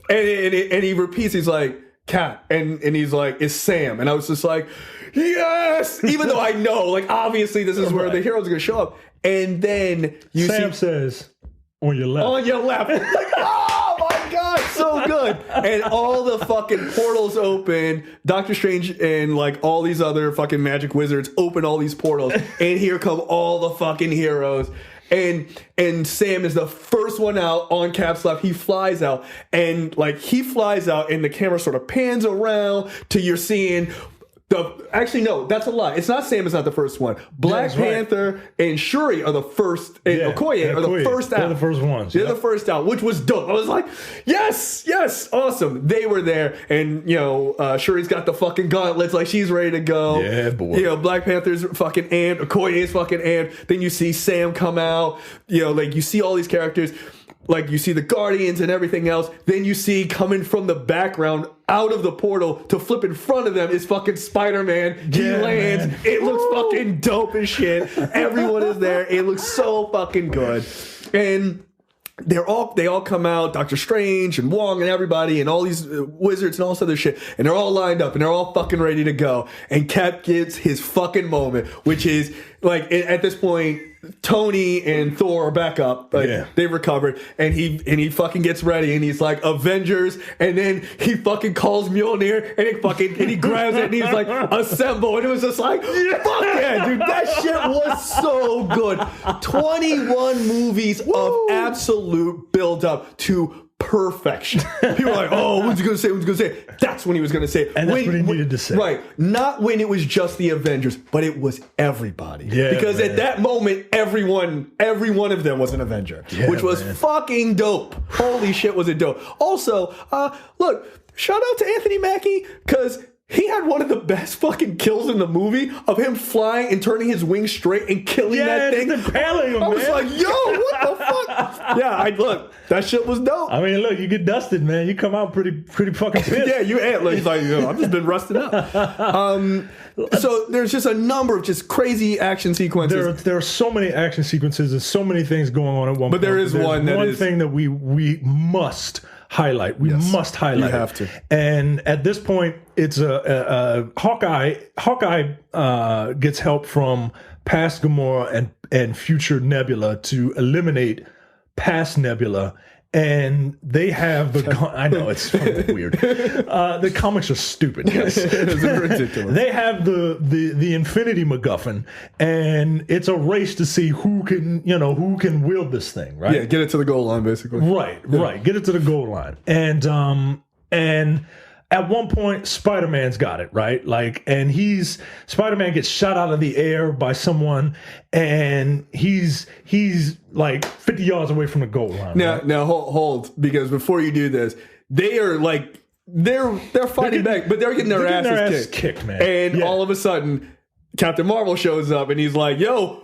and he repeats, he's like, Cap, and he's like, it's Sam, and I was just like, yes, even though I know, like, obviously this is where the heroes are gonna show up, and then Sam says, on your left. On your left. It's like, oh my God, so good. And all the fucking portals open. Doctor Strange and like all these other fucking magic wizards open all these portals. And here come all the fucking heroes. And Sam is the first one out on Cap's left. He flies out. And like he flies out and the camera sort of pans around to you're seeing Actually, no, that's a lie. It's not Sam is not the first one. Black Panther and Shuri are the first, and Okoye are the first out. They're the first ones. They're the first out, which was dope. I was like, yes, awesome. They were there, and Shuri's got the fucking gauntlets, like she's ready to go. Yeah, boy. Black Panther's fucking amped. Okoye's fucking amped. Then you see Sam come out. Like you see all these characters. Like you see the Guardians and everything else. Then you see coming from the background out of the portal to flip in front of them is fucking Spider-Man. He lands. Man. It looks fucking dope as shit. Everyone is there. It looks so fucking good. And they all come out, Doctor Strange and Wong and everybody and all these wizards and all this other shit, and they're all lined up and they're all fucking ready to go. And Cap gets his fucking moment, which is like at this point, Tony and Thor are back up. They've recovered, and he fucking gets ready, and he's like Avengers, and then he fucking calls Mjolnir, and he grabs it, and he's like assemble, and it was just like fuck yeah, dude, that shit was so good. 21 movies of absolute build up to perfection. People are like, oh, what's he gonna say? That's when he was gonna say it. And that's what he needed to say. Right. Not when it was just the Avengers, but it was everybody. Yeah, because at that moment, every one of them was an Avenger. Yeah, which was fucking dope. Holy shit, was it dope. Also, look, shout out to Anthony Mackie, because he had one of the best fucking kills in the movie of him flying and turning his wings straight and killing that thing. Impaling him, I was like, yo, what the fuck? Look, that shit was dope. I mean, look, you get dusted, man. You come out pretty fucking pissed. Yeah, you ain't. Like, I've just been rusting up. So there's just a number of just crazy action sequences. There are so many action sequences and so many things going on at one point. But there's one thing that we must highlight. We must highlight. You have to. And at this point, it's a Hawkeye. Hawkeye gets help from past Gamora and future Nebula to eliminate past Nebula. And they have I know it's fucking weird. The comics are stupid, guys. It's ridiculous. They have the Infinity MacGuffin, and it's a race to see who can wield this thing, right? Yeah, get it to the goal line, basically. Right. Get it to the goal line, and at one point, Spider-Man's got it, right? Like, and Spider-Man gets shot out of the air by someone, and he's like 50 yards away from the goal line. Now hold, because before you do this, they are like they're fighting back, but they're getting their asses kicked, man. And all of a sudden, Captain Marvel shows up, and he's like, "Yo,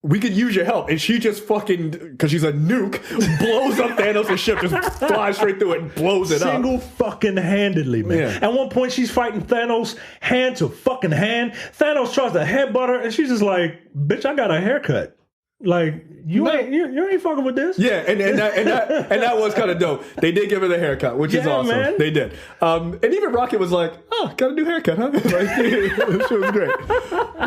we could use your help." And she just fucking, because she's a nuke, blows up Thanos' ship, just flies straight through it and blows it up. Single fucking handedly, man. Yeah. At one point, she's fighting Thanos hand to fucking hand. Thanos tries to headbutt her, and she's just like, "Bitch, I got a haircut. Like, you ain't fucking with this." Yeah, and that was kind of dope. They did give her the haircut, which is awesome. Man. They did. And even Rocket was like, "Oh, got a new haircut, huh?" Like, this shit was great.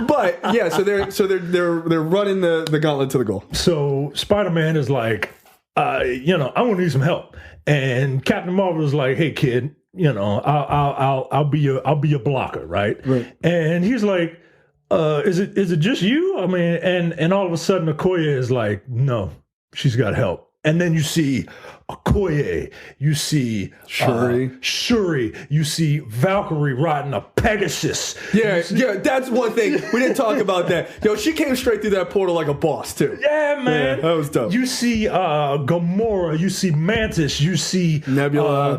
But yeah, so they're running the gauntlet to the goal. So Spider-Man is like, I want to need some help, and Captain Marvel is like, "Hey, kid, I'll be your blocker, right?" And he's like, is it just you? I mean, and all of a sudden Okoye is like, "No, she's got help." And then you see Okoye, you see Shuri, you see Valkyrie riding a Pegasus. Yeah, that's one thing. We didn't talk about that. Yo, she came straight through that portal like a boss, too. Yeah, man. Yeah, that was dope. You see Gamora, you see Mantis, you see Nebula,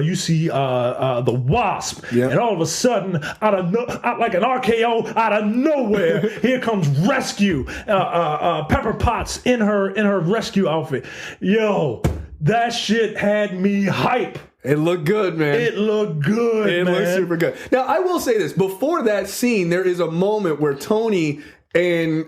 you see the Wasp. Yeah. And all of a sudden, out like an RKO, out of nowhere, here comes Rescue. Pepper Potts in her rescue outfit. Yo, that shit had me hype. It looked good, man. It looked good. It looked super good. Now, I will say this. Before that scene, there is a moment where Tony and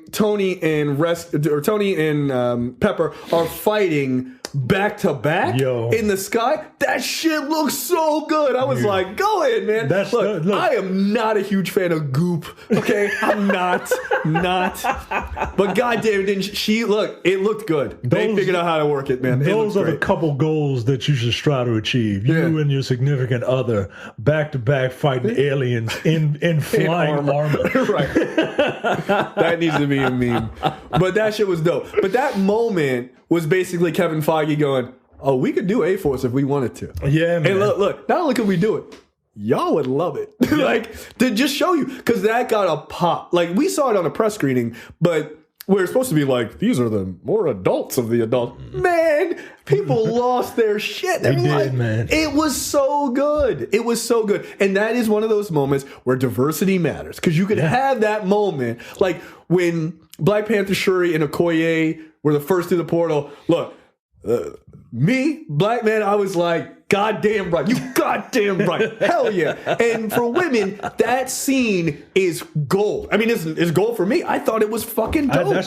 Pepper are fighting back to back in the sky. That shit looks so good. I was like, go ahead, man. Look, I am not a huge fan of goop. Okay, I'm not. But goddamn, didn't she look? It looked good. They figured out how to work it, man. Those are the couple goals that you should strive to achieve. You and your significant other back to back fighting aliens in flying armor. Right. That needs to be a meme. But that shit was dope. But that moment was basically Kevin Feige going, "Oh, we could do A-Force if we wanted to." Yeah, man. And look, not only could we do it, y'all would love it. Like, to just show you, because that got a pop. Like, we saw it on a press screening, but we're supposed to be like, these are the more adults of the adults. Man, people lost their shit. They did, like, man. It was so good. It was so good. And that is one of those moments where diversity matters. Because you could have that moment, like when Black Panther, Shuri, and Okoye were the first through the portal. Look, me, black man, I was like, goddamn right. You goddamn right. Hell yeah. And for women, that scene is gold. I mean, it's gold for me. I thought it was fucking dope. That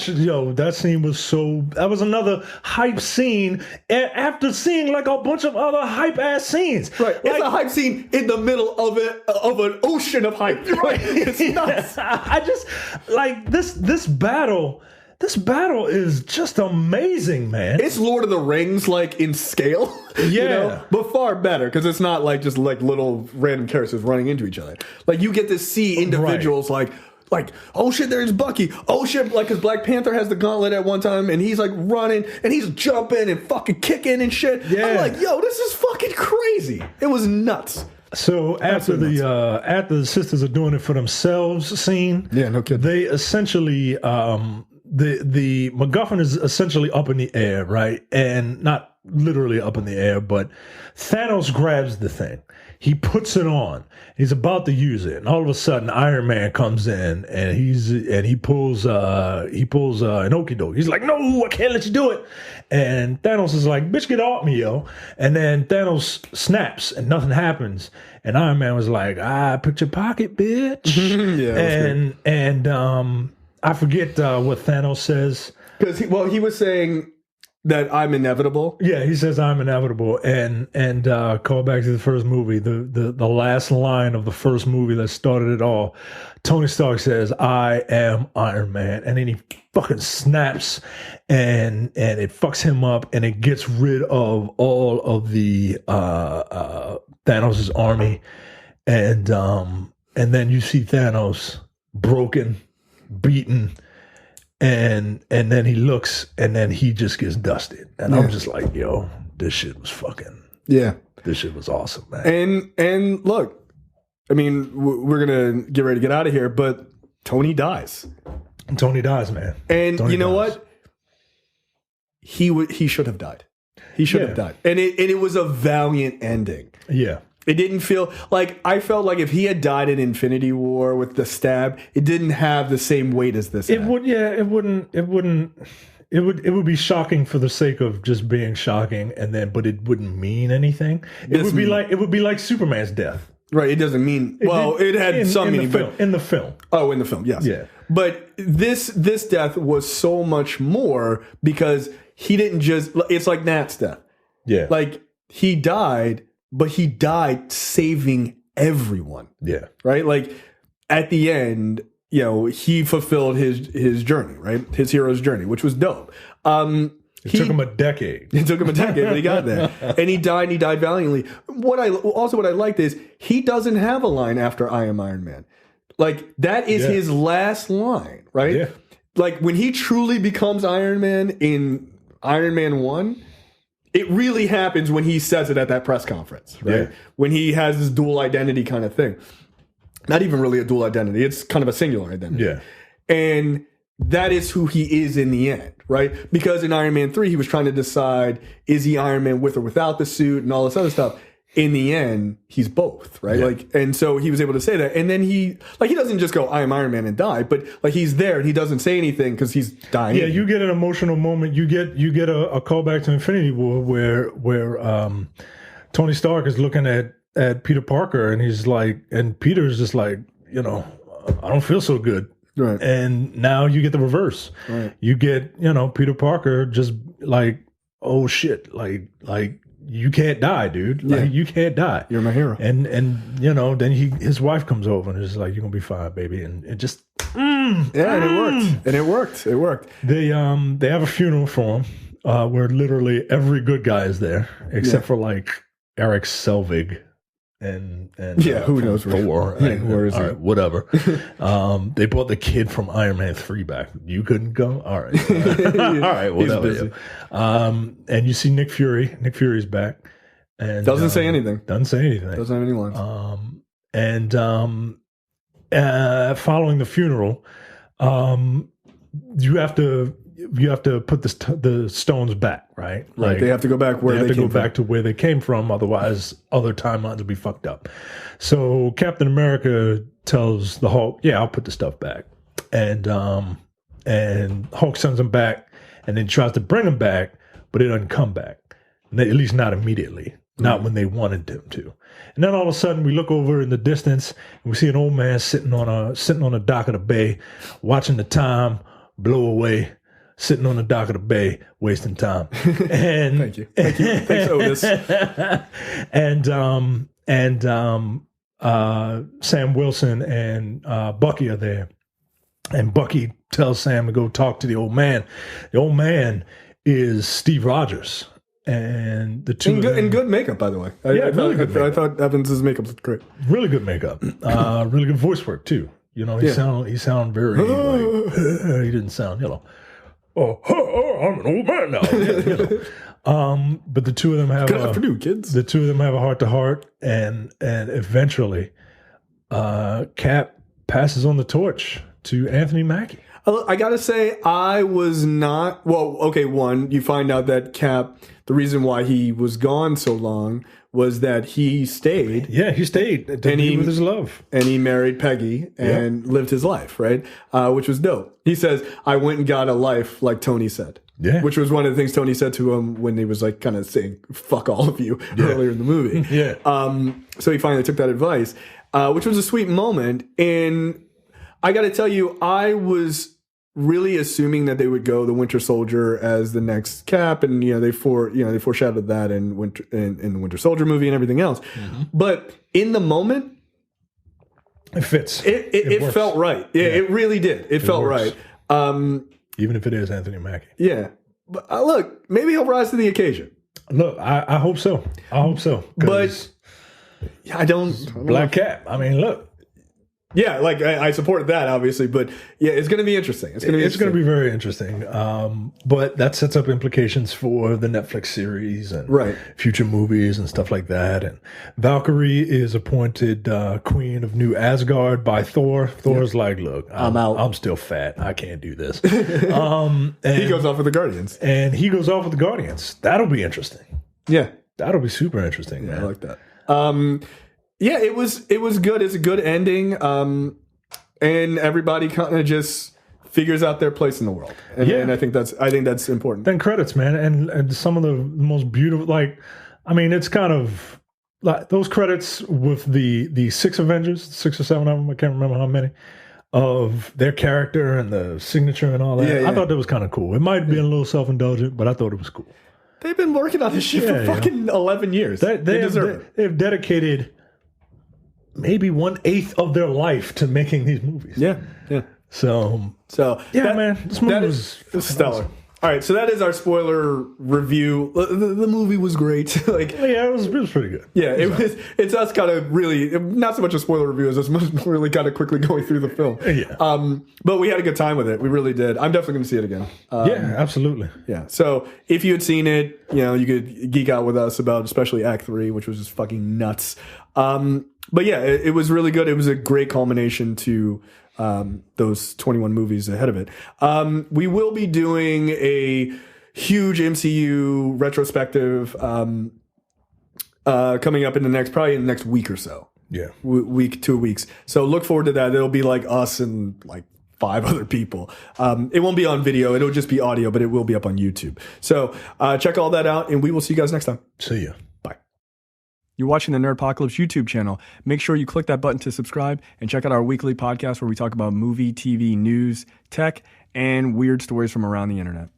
scene was that was another hype scene after seeing like a bunch of other hype ass scenes. Right. It's a hype scene in the middle of an ocean of hype. Right. It's nuts. I just like this battle. This battle is just amazing, man. It's Lord of the Rings, like, in scale. Yeah. You know? But far better, because it's not like just like little random characters running into each other. Like, you get to see individuals like, oh shit, there's Bucky. Oh shit, like, because Black Panther has the gauntlet at one time, and he's like running, and he's jumping and fucking kicking and shit. Yeah. I'm like, yo, this is fucking crazy. It was nuts. So after the sisters are doing it for themselves scene, yeah, no kidding. They essentially the MacGuffin is essentially up in the air, right? And not literally up in the air, but Thanos grabs the thing. He puts it on. He's about to use it, and all of a sudden, Iron Man comes in, and he pulls an okie doke. He's like, "No, I can't let you do it." And Thanos is like, "Bitch, get off me, yo!" And then Thanos snaps, and nothing happens. And Iron Man was like, "Pick your pocket, bitch." Yeah, and I forget what Thanos says. Because he was saying that I'm inevitable. Yeah, he says I'm inevitable, and call back to the first movie, the last line of the first movie that started it all. Tony Stark says, "I am Iron Man," and then he fucking snaps, and it fucks him up, and it gets rid of all of the Thanos' army, and then you see Thanos broken, beaten, and then he looks, and then he just gets dusted, and I'm just like, yo, this shit was fucking this shit was awesome, man. And look, I mean, we're gonna get ready to get out of here, but Tony dies. Man. And Tony, you know what? He should have died. He should have died, and it was a valiant ending. Yeah. It didn't feel like, I felt like if he had died in Infinity War with the stab, it didn't have the same weight as this. It would be shocking for the sake of just being shocking, but it wouldn't mean anything. It would be like Superman's death. Right. It doesn't mean, it had some meaning. In the film. Oh, in the film. Yes. Yeah. But this death was so much more, because he didn't just, it's like Nat's death. Yeah. Like, he died, but he died saving everyone. Yeah. Right? Like, at the end, you know, he fulfilled his journey, right? His hero's journey, which was dope. It took him a decade. It took him a decade, but he got there. And he died valiantly. What I liked is, he doesn't have a line after "I am Iron Man." Like, that is his last line, right? Yeah. Like, when he truly becomes Iron Man in Iron Man 1, it really happens when he says it at that press conference, right? Yeah. When he has this dual identity kind of thing. Not even really a dual identity. It's kind of a singular identity. Yeah. And that is who he is in the end, right? Because in Iron Man 3, he was trying to decide, is he Iron Man with or without the suit and all this other stuff. In the end, he's both, right? Yeah. Like, and so he was able to say that. And then he doesn't just go, "I am Iron Man," and die, but like, he's there and he doesn't say anything because he's dying. Yeah, you get an emotional moment. You get a callback to Infinity War where Tony Stark is looking at Peter Parker, and he's like, and Peter's just like, you know, I don't feel so good. Right. And now you get the reverse. Right. You get, you know, Peter Parker just like, oh shit, like you can't die, dude. Like, you can't die. You're my hero. And you know, then his wife comes over and is like, "You're gonna be fine, baby." And it just and it worked. And it worked. They have a funeral for him where literally every good guy is there except for like Eric Selvig and who knows Thor. Where is he? Right, whatever. They brought the kid from Iron Man 3 back. You couldn't go? All right. All right, whatever. And you see Nick Fury. Nick Fury's back. And doesn't say anything. Doesn't say anything. Doesn't have any lines. Following the funeral, you have to put the stones back, right? Right. They have to go back where they have to came go back to where they came from. Otherwise, other timelines will be fucked up. So Captain America tells the Hulk, "Yeah, I'll put the stuff back," and Hulk sends him back, and then tries to bring him back, but it doesn't come back. At least not immediately. Not when they wanted him to. And then all of a sudden we look over in the distance and we see an old man sitting on a dock of the bay, watching the time blow away, sitting on the dock of the bay, wasting time. And Thank you. Thanks, Otis. Sam Wilson and Bucky are there. And Bucky tells Sam to go talk to the old man. The old man is Steve Rogers. And the two in good makeup, by the way. I thought Evans' makeup was great. Really good makeup. Really good voice work too. You know, he sound very like, he didn't sound, I'm an old man now. But the two of them have good afternoon, kids. The two of them have a heart to heart, and eventually Cap passes on the torch to Anthony Mackie. I gotta say, I was not. Well, okay. One, you find out that Cap, the reason why he was gone so long was that he stayed. Yeah, he stayed to be with his love, and he married Peggy and lived his life, right? Which was dope. He says, "I went and got a life," like Tony said. Yeah, which was one of the things Tony said to him when he was like kind of saying "fuck all of you" earlier in the movie. Yeah. So he finally took that advice, which was a sweet moment. And I got to tell you, I was really assuming that they would go the Winter Soldier as the next Cap, and they foreshadowed that in the Winter Soldier movie and everything else. Mm-hmm. But in the moment, it fits. It felt right. Yeah, it really did. It felt works. Right. Even if it is Anthony Mackie. Yeah, but look, maybe he'll rise to the occasion. Look, I hope so. But I don't. Black Cat. I mean, look. Yeah, like I support that, obviously, but yeah, it's going to be interesting. It's going to be very interesting. But that sets up implications for the Netflix series and future movies and stuff like that. And Valkyrie is appointed Queen of New Asgard by Thor. Thor's like, look, I'm out. I'm still fat. I can't do this. And he goes off with the Guardians. That'll be interesting. Yeah, that'll be super interesting. Yeah, man. I like that. Yeah, it was good. It's a good ending, and everybody kind of just figures out their place in the world. And I think that's important. Then credits, man, and some of the most beautiful. It's kind of like those credits with the 6 Avengers, 6 or 7 of them. I can't remember how many of their character and the signature and all that. Yeah. I thought that was kind of cool. It might be a little self-indulgent, but I thought it was cool. They've been working on this shit for fucking 11 years. They deserve it. They've dedicated maybe 1/8 of their life to making these movies. Yeah. So man, this movie was stellar. Awesome. All right, so that is our spoiler review. The movie was great. It was pretty good. Yeah, it's us kind of really not so much a spoiler review as us really kind of quickly going through the film. Yeah. But we had a good time with it. We really did. I'm definitely going to see it again. Yeah, absolutely. Yeah. So if you had seen it, you could geek out with us about especially Act 3, which was just fucking nuts. But yeah, it was really good. It was a great culmination to those 21 movies ahead of it. We will be doing a huge MCU retrospective coming up in probably in the next week or so. Yeah. Week, 2 weeks. So look forward to that. It'll be like us and like 5 other people. It won't be on video. It'll just be audio, but it will be up on YouTube. So check all that out, and we will see you guys next time. See ya. You're watching the Nerdpocalypse YouTube channel. Make sure you click that button to subscribe and check out our weekly podcast where we talk about movie, TV, news, tech, and weird stories from around the internet.